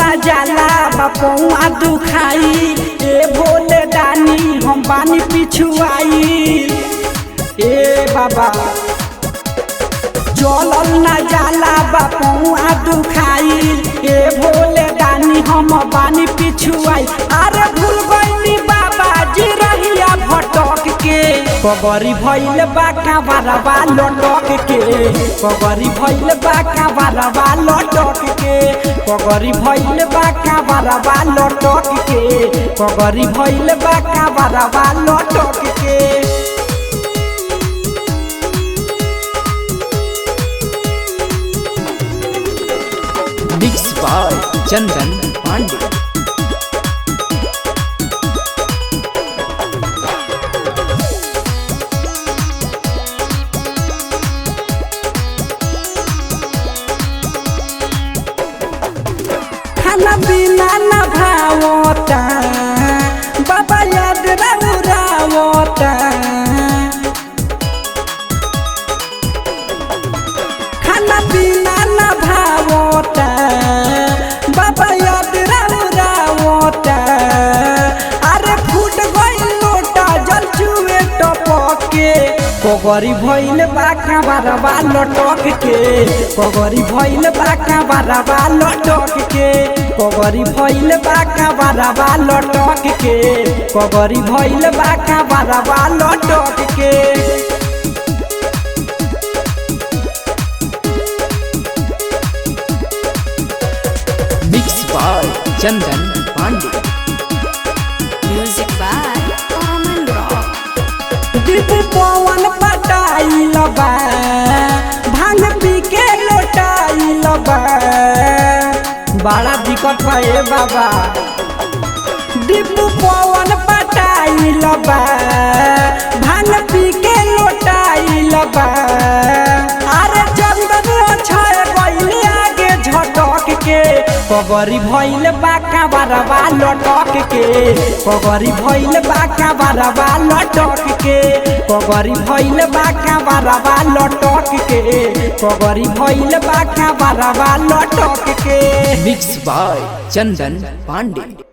ना जाला बापुआ दुखाई ए भोले दानी हम बानी पिछुआई ए बाबा चलल ना जाला बापुआ दुखाई ए भोले दानी हम बानी पिछुआई। अरे भूल गईनी बाबा जी रहिया भटक के कबरी भइल बाका बारवा लटक के कबरी भइल बाका बारवा लटक के कबरी भइल बाका बारवा लटक के कबरी भइल बाका बारवा लटक के। Mix by Chandan Pandey. खाना बिना न भावता बाबा याद रावता खाना बिना न भावता बाबा याद रावता। अरे फूट गई लोटा जल चुए टपक के कगरी भइल बाका बारवा लटक के कगरी भइल बाका बारवा लटक के कगरी भइल बाका बारवा लटक के कगरी भइल बाका बारवा लटक के। Mix by Chandan Pandey. Music by Common Rock. दीप पवन पटाइल बा भांग पी के लोटाइल बा बड़ा दिक्कत बा ए बाबा। दीप पवन पटाइल बा भांग पी के लोटाइल बा। अरे चंदन छय गइल आगे झटक के कगरी भइल बाका बारवा लटक के कगरी भइल बाका बारवा लटक के कगरी भइल बाका बारवा लटक के कगरी भइल बाका बारवा लटक के। Mix by Chandan Pandey.